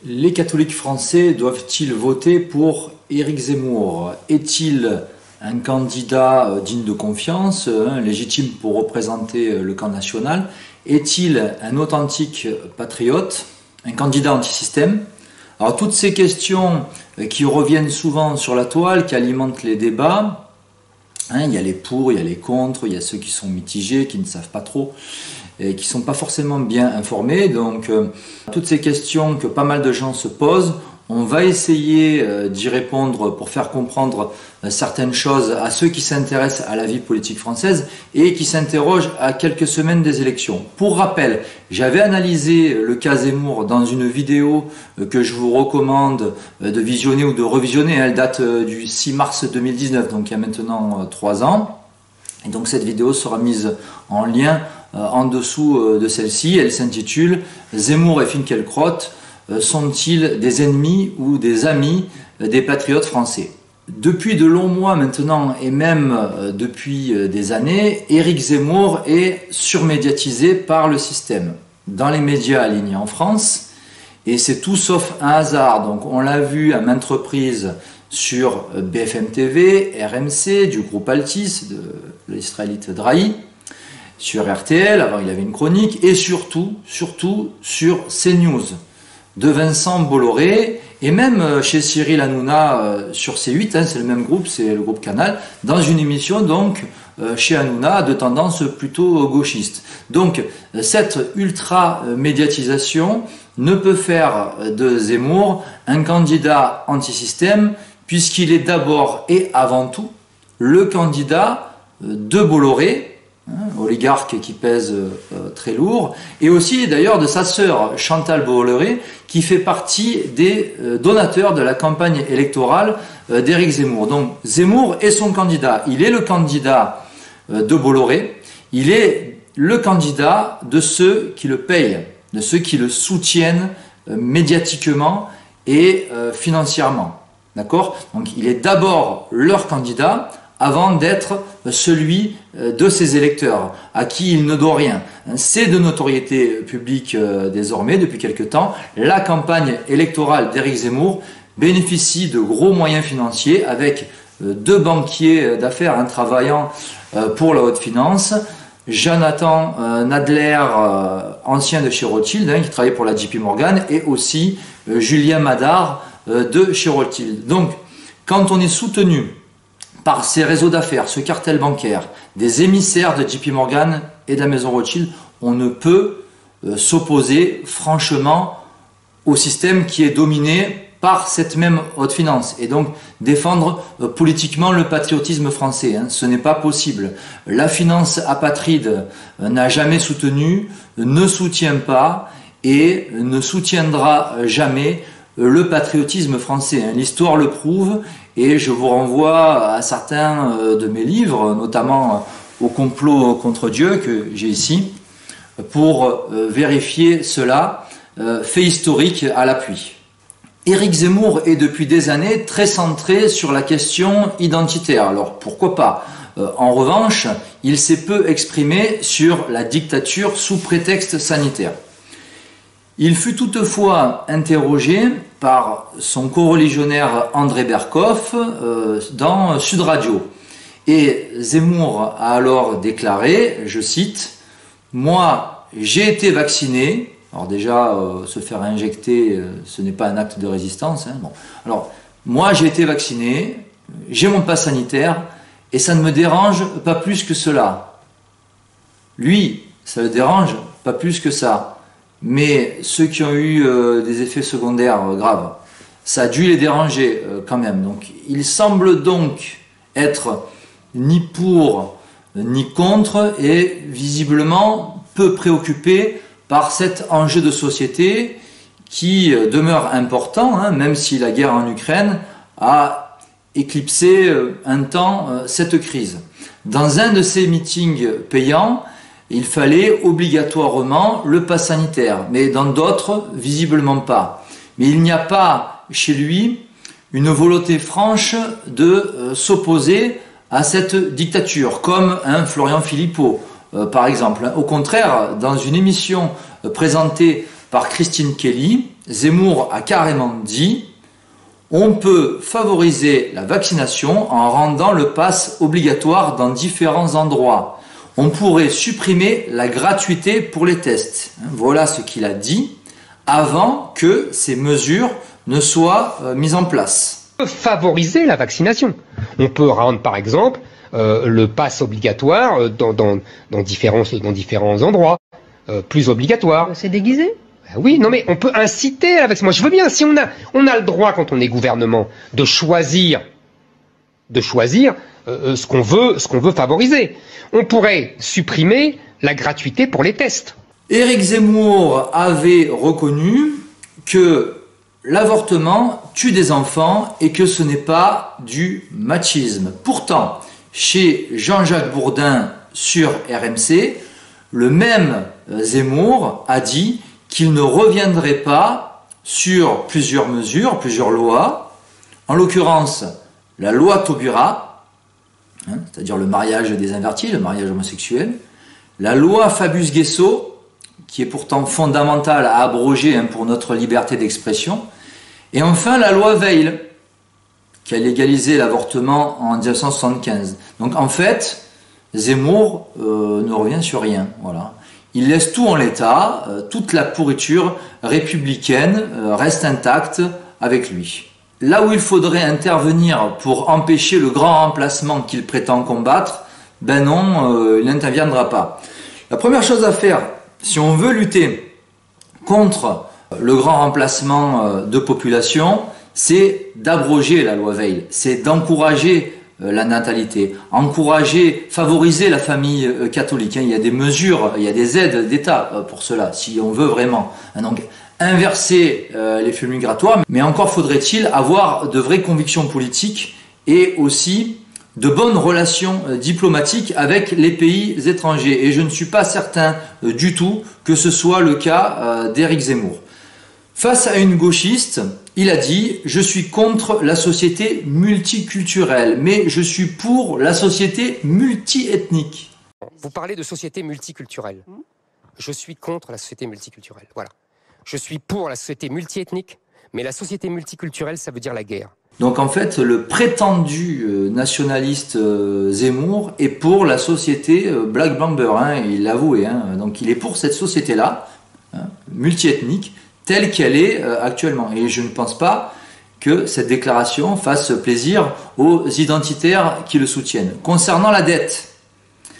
Les catholiques français doivent-ils voter pour Éric Zemmour? Est-il un candidat digne de confiance, légitime pour représenter le camp national? Est-il un authentique patriote, un candidat anti-système? Alors toutes ces questions qui reviennent souvent sur la toile, qui alimentent les débats, il y a les pour, il y a les contre, il y a ceux qui sont mitigés, qui ne savent pas trop, et qui ne sont pas forcément bien informés. Donc toutes ces questions que pas mal de gens se posent, on va essayer d'y répondre pour faire comprendre certaines choses à ceux qui s'intéressent à la vie politique française et qui s'interrogent à quelques semaines des élections. Pour rappel, j'avais analysé le cas Zemmour dans une vidéo que je vous recommande de visionner ou de revisionner. Elle date du 6 mars 2019, donc il y a maintenant 3 ans. Et donc cette vidéo sera mise en lien en dessous de celle-ci. Elle s'intitule « Zemmour et Finkielkraut sont-ils des ennemis ou des amis des patriotes français ?» Depuis de longs mois maintenant, et même depuis des années, Éric Zemmour est surmédiatisé par le système dans les médias alignés en France, et c'est tout sauf un hasard. Donc on l'a vu à maintes reprises sur BFM TV, RMC, du groupe Altis, de l'Israélite Drahi, sur RTL, avant il avait une chronique, et surtout sur CNews, de Vincent Bolloré, et même chez Cyril Hanouna sur C8, c'est le même groupe, c'est le groupe Canal, dans une émission donc chez Hanouna de tendance plutôt gauchiste. Donc cette ultra-médiatisation ne peut faire de Zemmour un candidat anti-système, puisqu'il est d'abord et avant tout le candidat de Bolloré, oligarque qui pèse très lourd, et aussi d'ailleurs de sa sœur Chantal Bolloré, qui fait partie des donateurs de la campagne électorale d'Éric Zemmour. Donc Zemmour est son candidat, il est le candidat de Bolloré, il est le candidat de ceux qui le payent, de ceux qui le soutiennent médiatiquement et financièrement. D'accord? Donc il est d'abord leur candidat avant d'être celui de ses électeurs, à qui il ne doit rien. C'est de notoriété publique désormais, depuis quelque temps. La campagne électorale d'Éric Zemmour bénéficie de gros moyens financiers, avec 2 banquiers d'affaires travaillant pour la haute finance. Jonathan Nadler, ancien de chez Rothschild, qui travaillait pour la JP Morgan, et aussi Julien Madar de chez Rothschild. Donc, quand on est soutenu par ces réseaux d'affaires, ce cartel bancaire, des émissaires de JP Morgan et de la maison Rothschild, on ne peut s'opposer franchement au système qui est dominé par cette même haute finance, et donc défendre politiquement le patriotisme français. Ce n'est pas possible. La finance apatride n'a jamais soutenu, ne soutient pas et ne soutiendra jamais le patriotisme français. L'histoire le prouve, et je vous renvoie à certains de mes livres, notamment au complot contre Dieu que j'ai ici, pour vérifier cela, fait historique à l'appui. Éric Zemmour est depuis des années très centré sur la question identitaire. Alors pourquoi pas? En revanche, il s'est peu exprimé sur la dictature sous prétexte sanitaire. Il fut toutefois interrogé par son coreligionnaire André Berkoff dans Sud Radio. Et Zemmour a alors déclaré, je cite, « Moi, j'ai été vacciné ». Alors déjà, se faire injecter, ce n'est pas un acte de résistance. Bon. Alors, moi, j'ai été vacciné, j'ai mon pass sanitaire, et ça ne me dérange pas plus que cela. Lui, ça le dérange pas plus que ça. Mais ceux qui ont eu des effets secondaires graves, ça a dû les déranger quand même. Donc, il semble donc être ni pour ni contre, et visiblement peu préoccupé par cet enjeu de société qui demeure important, même si la guerre en Ukraine a éclipsé un temps cette crise. Dans un de ces meetings payants, il fallait obligatoirement le pass sanitaire, mais dans d'autres, visiblement pas. Mais il n'y a pas chez lui une volonté franche de s'opposer à cette dictature, comme Florian Philippot, par exemple. Au contraire, dans une émission présentée par Christine Kelly, Zemmour a carrément dit « On peut favoriser la vaccination en rendant le pass obligatoire dans différents endroits. On pourrait supprimer la gratuité pour les tests. » Voilà ce qu'il a dit avant que ces mesures ne soient mises en place. On peut favoriser la vaccination. On peut rendre par exemple le pass obligatoire dans différents endroits, plus obligatoire. C'est déguisé. Oui, non mais on peut inciter à la vaccination. Moi je veux bien, si on a le droit quand on est gouvernement de choisir ce qu'on veut favoriser. On pourrait supprimer la gratuité pour les tests. Éric Zemmour avait reconnu que l'avortement tue des enfants et que ce n'est pas du machisme. Pourtant, chez Jean-Jacques Bourdin sur RMC, le même Zemmour a dit qu'il ne reviendrait pas sur plusieurs mesures, plusieurs lois, en l'occurrence la loi Taubira, c'est-à-dire le mariage des invertis, le mariage homosexuel, la loi Fabius-Guessot, qui est pourtant fondamentale à abroger pour notre liberté d'expression, et enfin la loi Veil, qui a légalisé l'avortement en 1975. Donc en fait, Zemmour ne revient sur rien. Voilà. Il laisse tout en l'état, toute la pourriture républicaine reste intacte avec lui. Là où il faudrait intervenir pour empêcher le grand remplacement qu'il prétend combattre, ben non, il n'interviendra pas. La première chose à faire, si on veut lutter contre le grand remplacement de population, c'est d'abroger la loi Veil, c'est d'encourager la natalité, encourager, favoriser la famille catholique. Il y a des mesures, il y a des aides d'État pour cela, si on veut vraiment. Donc, inverser les flux migratoires, mais encore faudrait-il avoir de vraies convictions politiques et aussi de bonnes relations diplomatiques avec les pays étrangers. Et je ne suis pas certain du tout que ce soit le cas d'Éric Zemmour. Face à une gauchiste, il a dit « Je suis contre la société multiculturelle, mais je suis pour la société multiethnique. » Vous parlez de société multiculturelle. Je suis contre la société multiculturelle. Voilà. Je suis pour la société multiethnique, mais la société multiculturelle, ça veut dire la guerre. Donc en fait, le prétendu nationaliste Zemmour est pour la société Black Blamber, il l'a avoué. Donc il est pour cette société-là, multiethnique, telle qu'elle est actuellement. Et je ne pense pas que cette déclaration fasse plaisir aux identitaires qui le soutiennent. Concernant la dette,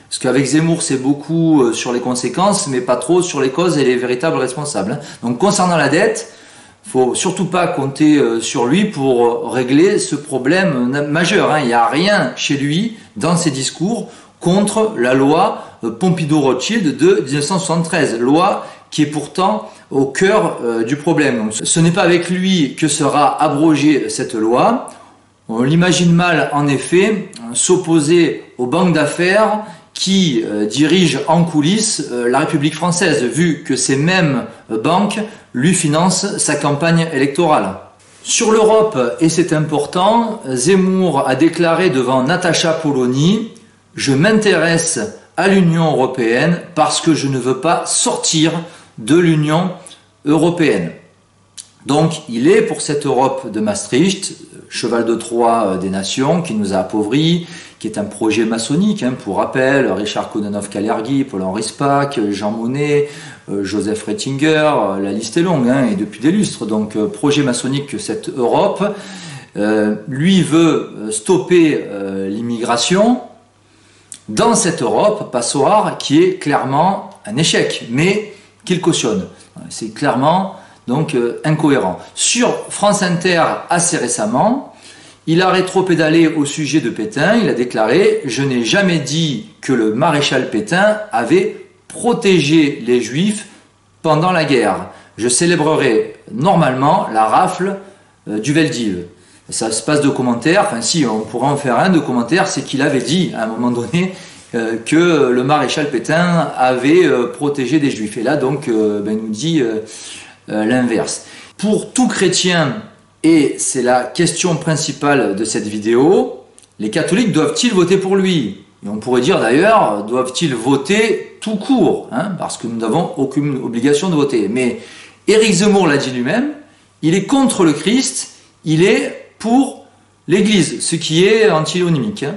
parce qu'avec Zemmour c'est beaucoup sur les conséquences, mais pas trop sur les causes et les véritables responsables. Donc concernant la dette, il ne faut surtout pas compter sur lui pour régler ce problème majeur. Il n'y a rien chez lui, dans ses discours, contre la loi Pompidou-Rothschild de 1973, loi qui est pourtant au cœur du problème. Donc, ce n'est pas avec lui que sera abrogée cette loi. On l'imagine mal, en effet, s'opposer aux banques d'affaires qui dirigent en coulisses la République française, vu que ces mêmes banques lui financent sa campagne électorale. Sur l'Europe, et c'est important, Zemmour a déclaré devant Natacha Polony « Je m'intéresse à l'Union européenne parce que je ne veux pas sortir de l'Union européenne. » Donc il est pour cette Europe de Maastricht, cheval de Troie des nations, qui nous a appauvris, qui est un projet maçonnique, pour rappel, Richard Kononoff-Kalergi, Paul-Henri Spaak, Jean Monnet, Joseph Ratzinger, la liste est longue, et depuis des lustres. Donc projet maçonnique que cette Europe, lui veut stopper l'immigration dans cette Europe passoire qui est clairement un échec, mais qu'il cautionne. C'est clairement donc incohérent. Sur France Inter, assez récemment, il a rétropédalé au sujet de Pétain. Il a déclaré « Je n'ai jamais dit que le maréchal Pétain avait protégé les Juifs pendant la guerre. Je célébrerai normalement la rafle du Veldiv. » Ça se passe de commentaires, enfin si on pourrait en faire un de commentaires, c'est qu'il avait dit à un moment donné que le maréchal Pétain avait protégé des Juifs. Et là donc il nous dit l'inverse. Pour tout chrétien, et c'est la question principale de cette vidéo, les catholiques doivent-ils voter pour lui? Et on pourrait dire d'ailleurs, doivent-ils voter tout court, parce que nous n'avons aucune obligation de voter. Mais Éric Zemmour l'a dit lui-même, il est contre le Christ, il est pour l'Église, ce qui est antinomique. Hein.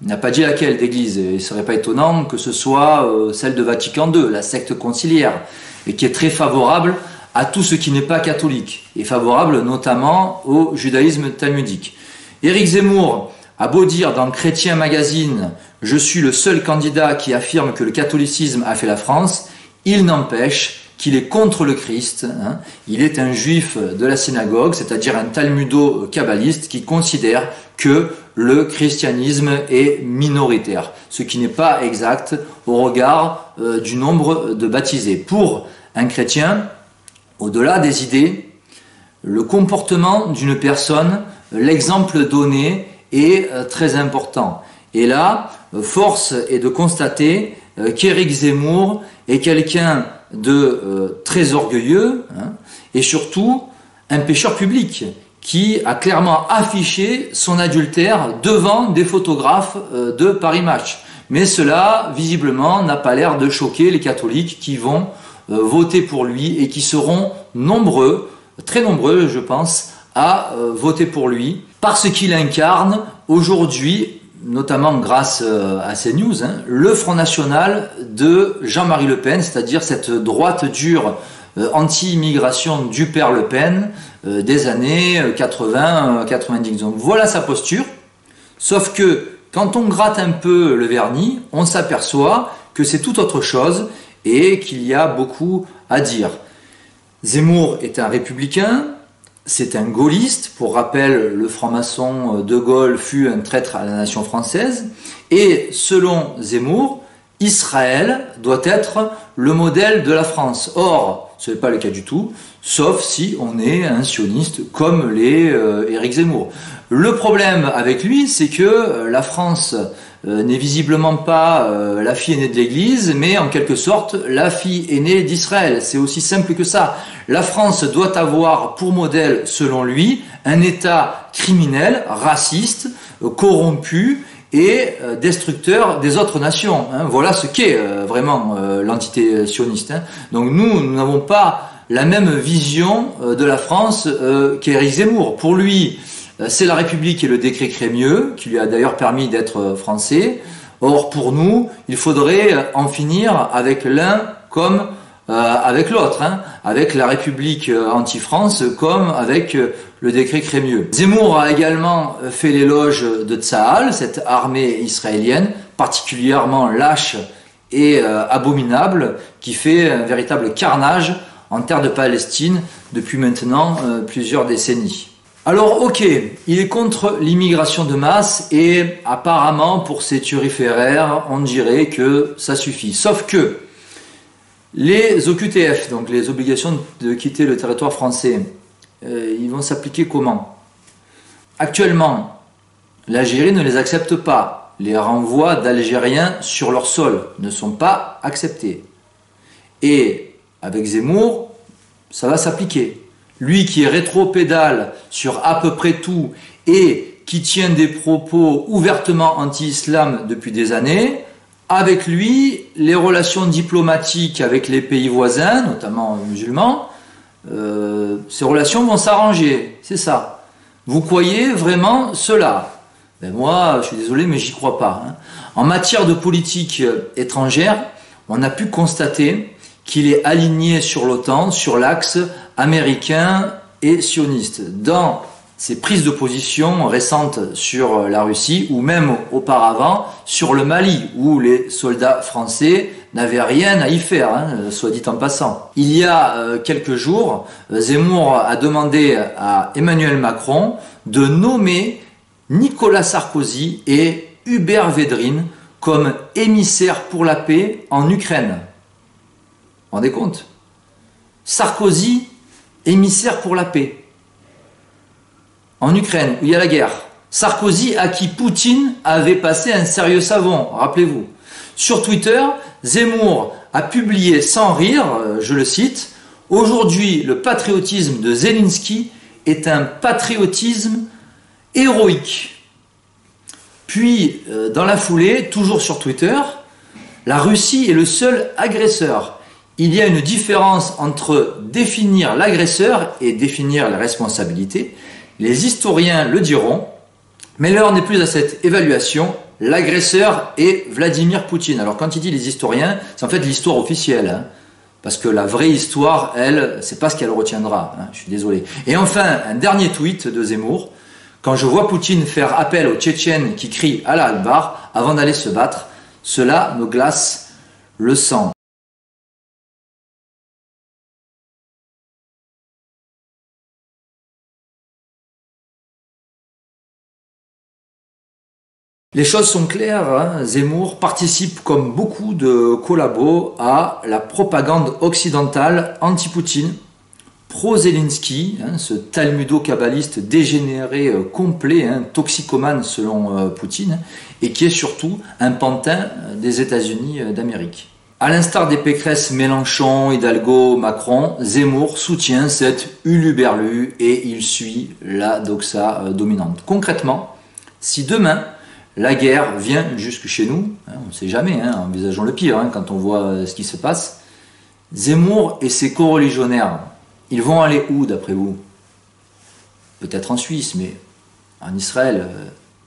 Il n'a pas dit laquelle d'église, il ne serait pas étonnant que ce soit celle de Vatican II, la secte conciliaire, et qui est très favorable à tout ce qui n'est pas catholique, et favorable notamment au judaïsme talmudique. Éric Zemmour a beau dire dans Chrétien Magazine « Je suis le seul candidat qui affirme que le catholicisme a fait la France », il n'empêche qu'il est contre le Christ. Hein. Il est un juif de la synagogue, c'est-à-dire un talmudo-kabbaliste qui considère que le christianisme est minoritaire, ce qui n'est pas exact au regard du nombre de baptisés. Pour un chrétien, au-delà des idées, le comportement d'une personne, l'exemple donné est très important. Et là, force est de constater qu'Éric Zemmour est quelqu'un de très orgueilleux, hein, et surtout un pécheur public qui a clairement affiché son adultère devant des photographes de Paris Match. Mais cela, visiblement, n'a pas l'air de choquer les catholiques qui vont voter pour lui et qui seront nombreux, très nombreux je pense, à voter pour lui, parce qu'il incarne aujourd'hui, notamment grâce à CNews, hein, le Front National de Jean-Marie Le Pen, c'est-à-dire cette droite dure anti-immigration du père Le Pen des années 80-90. Donc voilà sa posture, sauf que quand on gratte un peu le vernis, on s'aperçoit que c'est tout autre chose et qu'il y a beaucoup à dire. Zemmour est un républicain, c'est un gaulliste. Pour rappel, le franc-maçon De Gaulle fut un traître à la nation française. Et selon Zemmour, Israël doit être le modèle de la France. Or, ce n'est pas le cas du tout, sauf si on est un sioniste comme l'est Éric Zemmour. Le problème avec lui, c'est que la France n'est visiblement pas la fille aînée de l'Église, mais en quelque sorte la fille aînée d'Israël. C'est aussi simple que ça. La France doit avoir pour modèle, selon lui, un État criminel, raciste, corrompu et destructeur des autres nations. Hein. Voilà ce qu'est vraiment l'entité sioniste. Hein. Donc nous n'avons pas la même vision de la France qu'Éric Zemmour. Pour lui, c'est la République et le décret Crémieux, qui lui a d'ailleurs permis d'être français. Or, pour nous, il faudrait en finir avec l'un comme avec l'autre, hein, avec la République anti-France comme avec le décret Crémieux. Zemmour a également fait l'éloge de Tsahal, cette armée israélienne, particulièrement lâche et abominable, qui fait un véritable carnage en terre de Palestine depuis maintenant plusieurs décennies. Alors ok, il est contre l'immigration de masse et apparemment pour ces turiféraires, on dirait que ça suffit. Sauf que les OQTF, donc les obligations de quitter le territoire français, ils vont s'appliquer comment? Actuellement, l'Algérie ne les accepte pas. Les renvois d'Algériens sur leur sol ne sont pas acceptés. Et avec Zemmour, ça va s'appliquer. Lui qui est rétropédale sur à peu près tout et qui tient des propos ouvertement anti-islam depuis des années, avec lui, les relations diplomatiques avec les pays voisins, notamment musulmans, ces relations vont s'arranger, c'est ça. Vous croyez vraiment cela? Ben moi, je suis désolé, mais j'y crois pas. Hein. En matière de politique étrangère, on a pu constater qu'il est aligné sur l'OTAN, sur l'axe américain et sioniste. Dans ses prises de position récentes sur la Russie, ou même auparavant sur le Mali, où les soldats français n'avaient rien à y faire, hein, soit dit en passant. Il y a quelques jours, Zemmour a demandé à Emmanuel Macron de nommer Nicolas Sarkozy et Hubert Védrine comme émissaires pour la paix en Ukraine. Vous vous rendez compte? Sarkozy, émissaire pour la paix en Ukraine, où il y a la guerre. Sarkozy, à qui Poutine avait passé un sérieux savon, rappelez-vous. Sur Twitter, Zemmour a publié sans rire, je le cite, « Aujourd'hui, le patriotisme de Zelensky est un patriotisme héroïque ». Puis, dans la foulée, toujours sur Twitter, « La Russie est le seul agresseur. Il y a une différence entre définir l'agresseur et définir les responsabilités. Les historiens le diront, mais l'heure n'est plus à cette évaluation. L'agresseur est Vladimir Poutine. Alors quand il dit les historiens, c'est en fait l'histoire officielle, hein, parce que la vraie histoire, elle, c'est pas ce qu'elle retiendra, hein, je suis désolé. Et enfin, un dernier tweet de Zemmour. Quand je vois Poutine faire appel aux Tchétchènes qui crient Allah Akbar avant d'aller se battre, cela me glace le sang. Les choses sont claires, hein. Zemmour participe comme beaucoup de collabos à la propagande occidentale anti-Poutine, pro-Zelensky, hein, ce talmudo-kabbaliste dégénéré complet, hein, toxicomane selon Poutine, et qui est surtout un pantin des États-Unis d'Amérique. À l'instar des Pécresse, Mélenchon, Hidalgo, Macron, Zemmour soutient cette huluberlue et il suit la doxa dominante. Concrètement, si demain la guerre vient jusque chez nous, hein, on ne sait jamais, hein, envisageons le pire hein, quand on voit ce qui se passe, Zemmour et ses coreligionnaires, ils vont aller où d'après vous? Peut-être en Suisse, mais en Israël,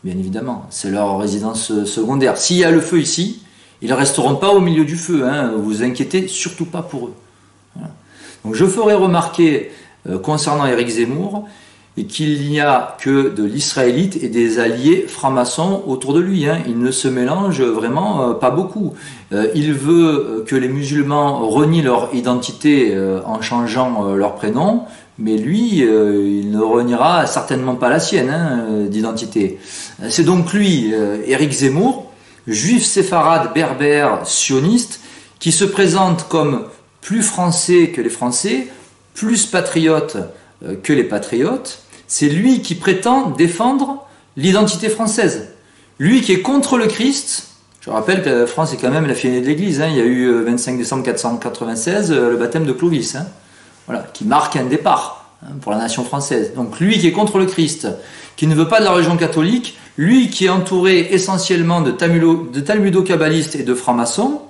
bien évidemment. C'est leur résidence secondaire. S'il y a le feu ici, ils ne resteront pas au milieu du feu. Hein, vous inquiétez surtout pas pour eux. Voilà. Donc je ferai remarquer concernant Éric Zemmour qu'il n'y a que de l'israélite et des alliés francs-maçons autour de lui. Hein. Il ne se mélange vraiment pas beaucoup. Il veut que les musulmans renient leur identité en changeant leur prénom, mais lui, il ne reniera certainement pas la sienne hein, d'identité. C'est donc lui, Éric Zemmour, juif séfarade, berbère, sioniste, qui se présente comme plus français que les Français, plus patriote que les patriotes. C'est lui qui prétend défendre l'identité française. Lui qui est contre le Christ. Je rappelle que la France est quand même la fille aînée de l'Église. Hein. Il y a eu 25 décembre 496 le baptême de Clovis, hein. Voilà, qui marque un départ hein, pour la nation française. Donc lui qui est contre le Christ, qui ne veut pas de la religion catholique, lui qui est entouré essentiellement de talmudo-kabbalistes et de francs-maçons,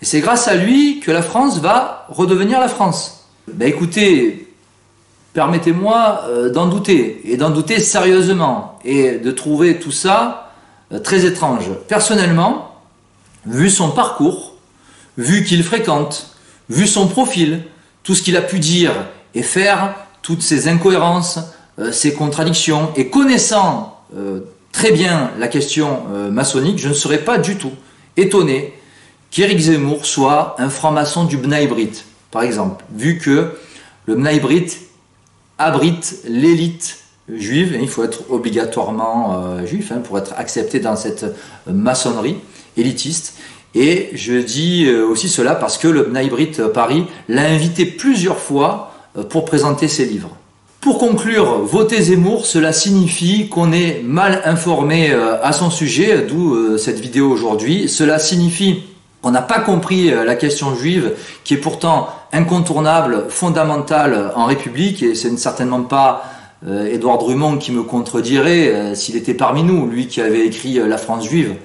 et c'est grâce à lui que la France va redevenir la France. Ben écoutez, permettez-moi d'en douter, et d'en douter sérieusement, et de trouver tout ça très étrange. Personnellement, vu son parcours, vu qu'il fréquente, vu son profil, tout ce qu'il a pu dire et faire, toutes ses incohérences, ses contradictions, et connaissant très bien la question maçonnique, je ne serais pas du tout étonné qu'Éric Zemmour soit un franc-maçon du Bnai Brit, par exemple, vu que le Bnai Brit abrite l'élite juive, il faut être obligatoirement juif hein, pour être accepté dans cette maçonnerie élitiste. Et je dis aussi cela parce que le Bnai Brit Paris l'a invité plusieurs fois pour présenter ses livres. Pour conclure, voter Zemmour, cela signifie qu'on est mal informé à son sujet, d'où cette vidéo aujourd'hui. Cela signifie qu'on n'a pas compris la question juive, qui est pourtant incontournable, fondamentale en République, et c'est certainement pas Édouard Drummond qui me contredirait s'il était parmi nous, lui qui avait écrit La France juive,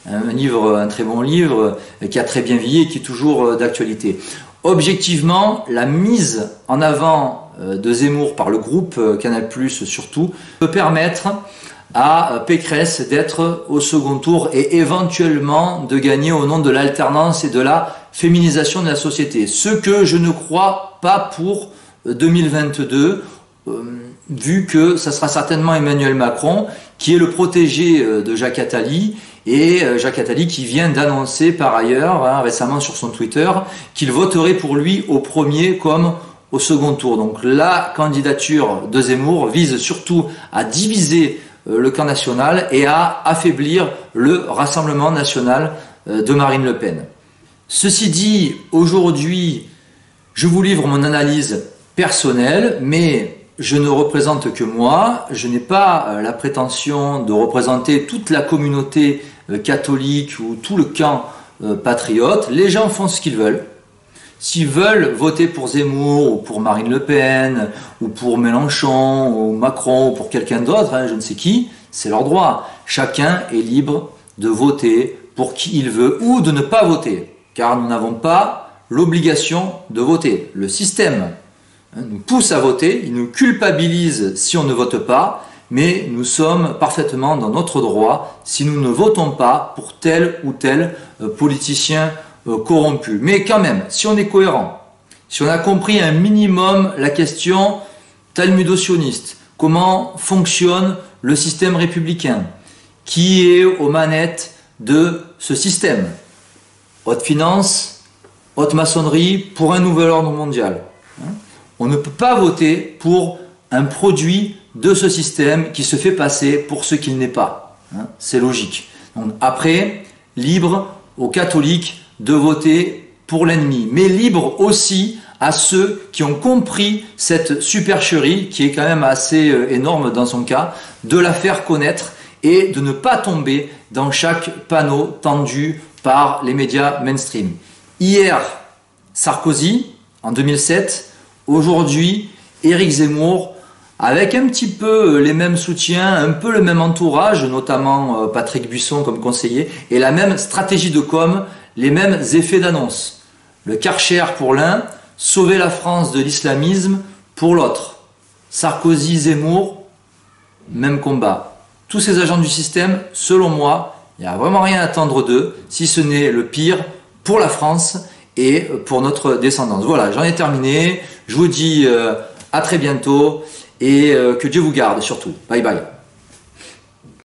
un très bon livre, qui a très bien vieilli et qui est toujours d'actualité. Objectivement, la mise en avant de Zemmour par le groupe Canal+, surtout, peut permettre à Pécresse d'être au second tour et éventuellement de gagner au nom de l'alternance et de la féminisation de la société. Ce que je ne crois pas pour 2022, vu que ça sera certainement Emmanuel Macron qui est le protégé de Jacques Attali, et Jacques Attali qui vient d'annoncer par ailleurs, hein, récemment sur son Twitter, qu'il voterait pour lui au premier comme au second tour. Donc la candidature de Zemmour vise surtout à diviser le camp national et à affaiblir le Rassemblement national de Marine Le Pen. Ceci dit, aujourd'hui, je vous livre mon analyse personnelle, mais je ne représente que moi, je n'ai pas la prétention de représenter toute la communauté catholique ou tout le camp patriote. Les gens font ce qu'ils veulent. S'ils veulent voter pour Zemmour ou pour Marine Le Pen ou pour Mélenchon ou Macron ou pour quelqu'un d'autre, hein, je ne sais qui, c'est leur droit. Chacun est libre de voter pour qui il veut ou de ne pas voter. Car nous n'avons pas l'obligation de voter. Le système nous pousse à voter, il nous culpabilise si on ne vote pas, mais nous sommes parfaitement dans notre droit si nous ne votons pas pour tel ou tel politicien corrompu. Mais quand même, si on est cohérent, si on a compris un minimum la question talmudo-sioniste, comment fonctionne le système républicain, qui est aux manettes de ce système, haute finance, haute maçonnerie, pour un nouvel ordre mondial. On ne peut pas voter pour un produit de ce système qui se fait passer pour ce qu'il n'est pas. C'est logique. Donc après, libre aux catholiques de voter pour l'ennemi, mais libre aussi à ceux qui ont compris cette supercherie, qui est quand même assez énorme dans son cas, de la faire connaître et de ne pas tomber dans chaque panneau tendu par les médias mainstream. Hier, Sarkozy, en 2007, aujourd'hui, Éric Zemmour, avec un petit peu les mêmes soutiens, un peu le même entourage, notamment Patrick Buisson comme conseiller, et la même stratégie de com', les mêmes effets d'annonce. Le Karcher pour l'un, sauver la France de l'islamisme pour l'autre. Sarkozy, Zemmour, même combat. Tous ces agents du système, selon moi, il n'y a vraiment rien à attendre d'eux, si ce n'est le pire pour la France et pour notre descendance. Voilà, j'en ai terminé. Je vous dis à très bientôt et que Dieu vous garde surtout. Bye bye.